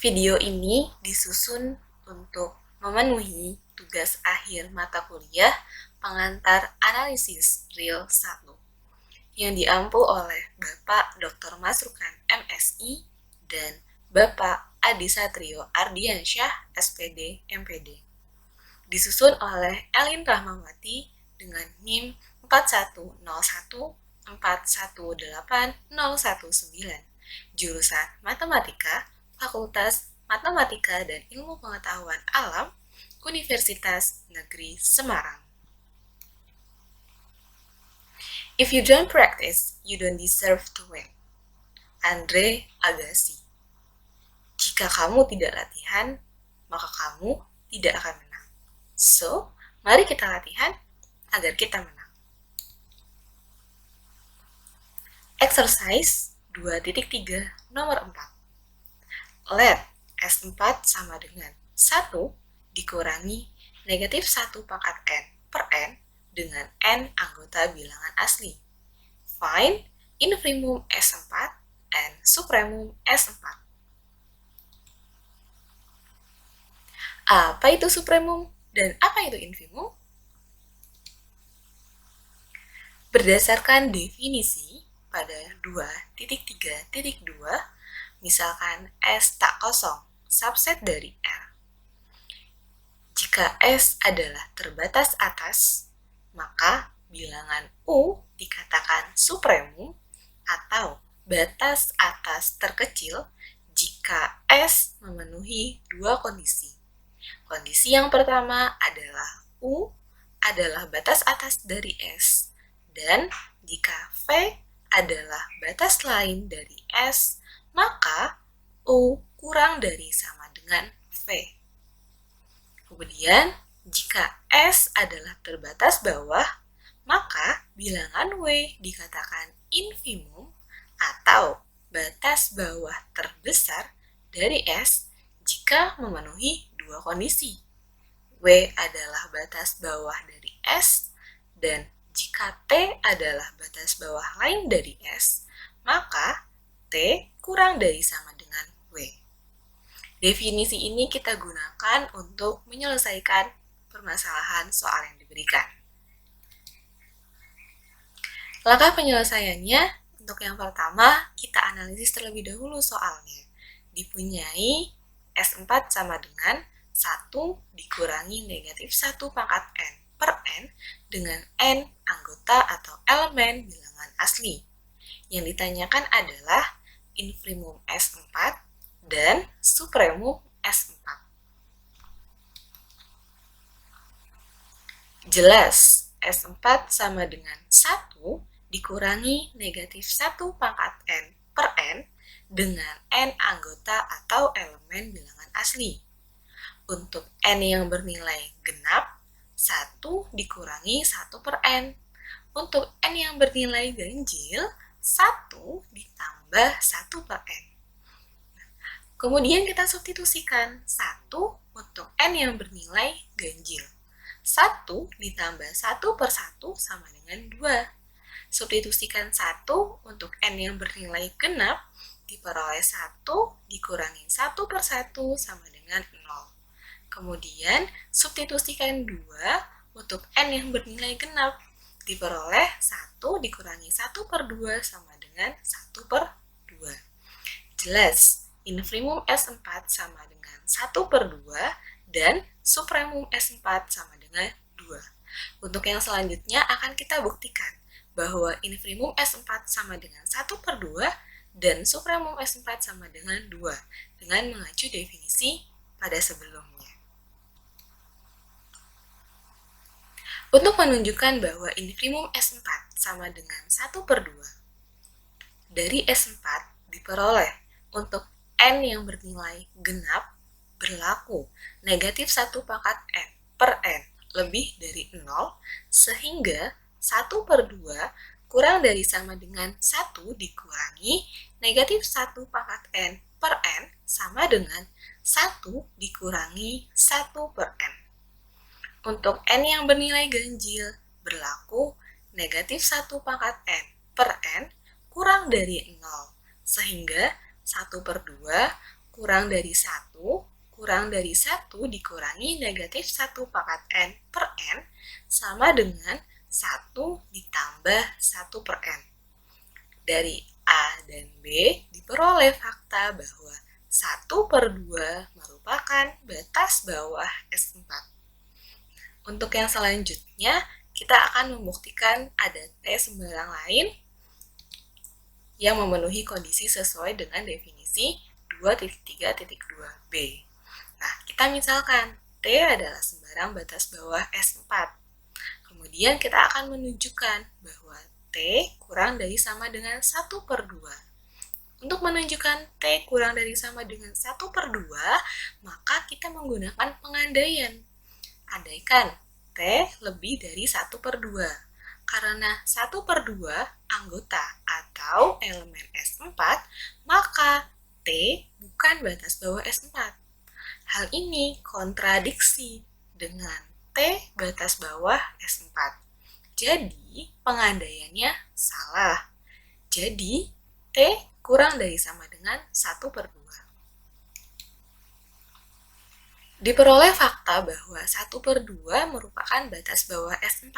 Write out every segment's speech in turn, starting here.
Video ini disusun untuk memenuhi tugas akhir mata kuliah pengantar analisis real 1 yang diampu oleh Bapak Dr. Masrukan MSI dan Bapak Adi Satrio Ardiansyah SPD MPD. Disusun oleh Elin Rahmawati dengan NIM 4101418019, jurusan Matematika, Fakultas Matematika dan Ilmu Pengetahuan Alam, Universitas Negeri Semarang. If you don't practice, you don't deserve to win. Andre Agassi. Jika kamu tidak latihan, maka kamu tidak akan menang. So, mari kita latihan agar kita menang. Exercise 2.3 nomor 4. Let S4 sama dengan 1 dikurangi negatif 1 pangkat N per N dengan N anggota bilangan asli. Find infimum S4 and supremum S4. Apa itu supremum dan apa itu infimum? Berdasarkan definisi pada 2.3.2, misalkan S tak kosong, subset dari R. Jika S adalah terbatas atas, maka bilangan U dikatakan supremum atau batas atas terkecil jika S memenuhi dua kondisi. Kondisi yang pertama adalah U adalah batas atas dari S, dan jika V adalah batas lain dari S, maka U kurang dari sama dengan V. Kemudian, jika S adalah terbatas bawah, maka bilangan W dikatakan infimum atau batas bawah terbesar dari S jika memenuhi dua kondisi. W adalah batas bawah dari S, dan jika T adalah batas bawah lain dari S, maka T kurang dari sama dengan W. Definisi ini kita gunakan untuk menyelesaikan permasalahan soal yang diberikan. Langkah penyelesaiannya, untuk yang pertama, kita analisis terlebih dahulu soalnya. Dipunyai S4 sama dengan 1 dikurangi negatif 1 pangkat N per N dengan N anggota atau elemen bilangan asli. Yang ditanyakan adalah infimum S4 dan supremum S4. Jelas, S4 sama dengan 1 dikurangi negatif 1 pangkat N per N dengan N anggota atau elemen bilangan asli. Untuk N yang bernilai genap, 1 dikurangi 1 per N. Untuk N yang bernilai ganjil, 1 ditambah 1 per N. Kemudian kita substitusikan 1 untuk N yang bernilai ganjil. 1 ditambah 1 per 1 sama dengan 2. Substitusikan 1 untuk N yang bernilai genap, diperoleh 1 dikurangi 1 per 1 sama dengan 0. Kemudian, substitusikan 2 untuk N yang bernilai genap, diperoleh 1 dikurangi 1 per 2 sama dengan 1 per 2. Jelas, infimum S4 sama dengan 1 per 2 dan supremum S4 sama dengan 2. Untuk yang selanjutnya akan kita buktikan bahwa infimum S4 sama dengan 1 per 2 dan supremum S4 sama dengan 2 dengan mengacu definisi pada sebelumnya. Untuk menunjukkan bahwa infimum S4 sama dengan 1 per 2, dari S4 diperoleh untuk N yang bernilai genap berlaku negatif 1 pangkat N per N lebih dari 0, sehingga 1 per 2 kurang dari sama dengan 1 dikurangi negatif 1 pangkat N per N sama dengan 1 dikurangi 1 per N. Untuk N yang bernilai ganjil berlaku negatif 1 pangkat N per N kurang dari 0, sehingga 1 per 2 kurang dari 1 kurang dari 1 dikurangi negatif 1 pangkat N per N sama dengan 1 ditambah 1 per N. Dari A dan B diperoleh fakta bahwa 1 per 2 merupakan batas bawah S4. Untuk yang selanjutnya, kita akan membuktikan ada T sembarang lain yang memenuhi kondisi sesuai dengan definisi 2.3.2b. Nah, kita misalkan T adalah sembarang batas bawah S4. Kemudian kita akan menunjukkan bahwa T kurang dari sama dengan 1 per 2. Untuk menunjukkan T kurang dari sama dengan 1 per 2, maka kita menggunakan pengandaian. Andaikan T lebih dari 1 per 2. Karena 1 per 2 anggota atau elemen S4, maka T bukan batas bawah S4. Hal ini kontradiksi dengan T batas bawah S4. Jadi, pengandaiannya salah. Jadi, T kurang dari sama dengan 1 per 2. Diperoleh fakta bahwa 1 per 2 merupakan batas bawah S4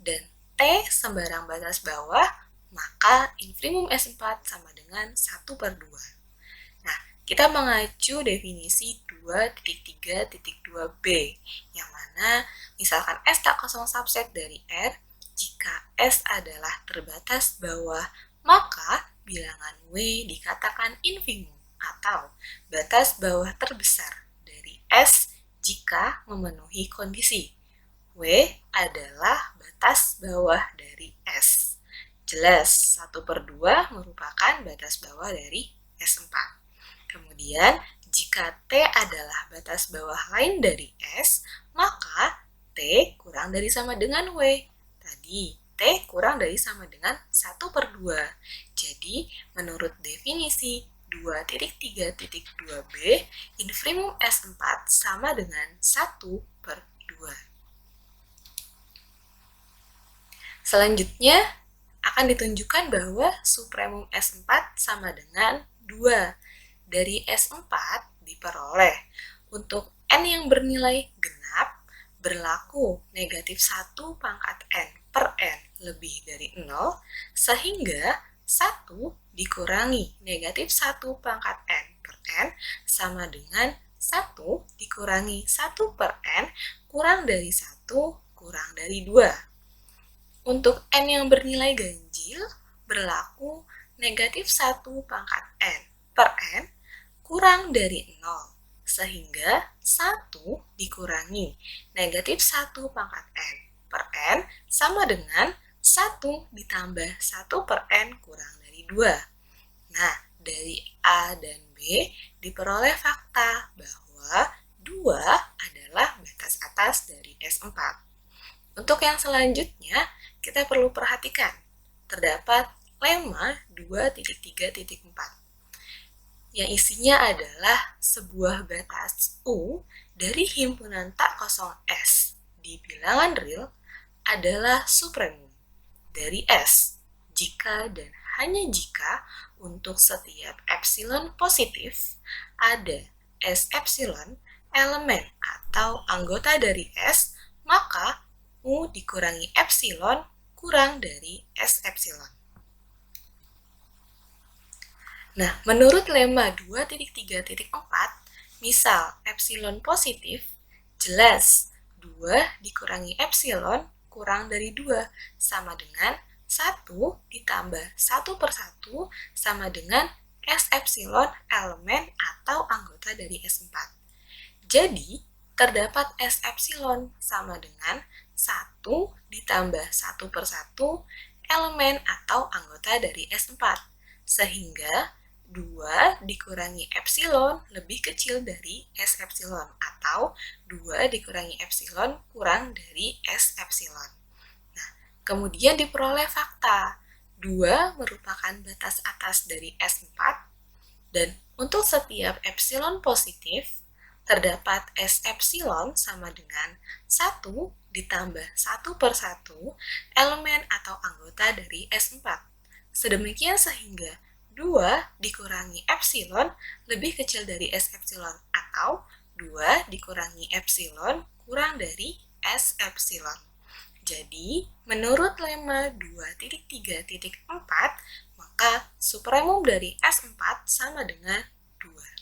dan T sembarang batas bawah, maka infimum S4 sama dengan 1 per 2. Nah, kita mengacu definisi 2.3.2b, yang mana misalkan S tak kosong subset dari R, jika S adalah terbatas bawah, maka bilangan W dikatakan infimum atau batas bawah terbesar dari S jika memenuhi kondisi. W adalah batas bawah dari S. Jelas, 1 per 2 merupakan batas bawah dari S4. Kemudian, jika T adalah batas bawah lain dari S, maka T kurang dari sama dengan W. Tadi, T kurang dari sama dengan 1 per 2. Jadi, menurut definisi 2.3.2b, infimum S4 sama dengan 1 per 2. Selanjutnya, akan ditunjukkan bahwa supremum S4 sama dengan 2. Dari S4 diperoleh untuk N yang bernilai genap berlaku negatif 1 pangkat N per N lebih dari 0, sehingga 1 dikurangi negatif 1 pangkat N per N sama dengan 1 dikurangi 1 per N kurang dari 1 kurang dari 2. Untuk N yang bernilai ganjil berlaku negatif 1 pangkat N per N kurang dari 0, sehingga 1 dikurangi negatif 1 pangkat N per N sama dengan 1 ditambah 1 per N kurang dari 2. Nah, dari A dan B diperoleh fakta bahwa 2 adalah batas atas dari S4. Untuk yang selanjutnya, kita perlu perhatikan, terdapat lemma 2.3.4 yang isinya adalah sebuah batas U dari himpunan tak kosong S di bilangan real adalah supremum dari S jika dan hanya jika untuk setiap epsilon positif ada S epsilon elemen atau anggota dari S, maka U dikurangi epsilon kurang dari S epsilon. Nah, menurut lemma 2.3.4, misal epsilon positif, jelas 2 dikurangi epsilon kurang dari 2 sama dengan 1 ditambah 1 per 1 sama dengan S epsilon elemen atau anggota dari S4. Jadi, terdapat S epsilon sama dengan 1 ditambah 1 per 1 elemen atau anggota dari S4, sehingga 2 dikurangi epsilon lebih kecil dari S epsilon atau 2 dikurangi epsilon kurang dari S epsilon. Nah, kemudian diperoleh fakta 2 merupakan batas atas dari S4 dan untuk setiap epsilon positif terdapat S epsilon sama dengan 1 ditambah 1 per 1 elemen atau anggota dari S4. Sedemikian sehingga 2 dikurangi epsilon lebih kecil dari S epsilon atau 2 dikurangi epsilon kurang dari S epsilon. Jadi, menurut lemma 2.3.4, maka supremum dari S4 sama dengan 2.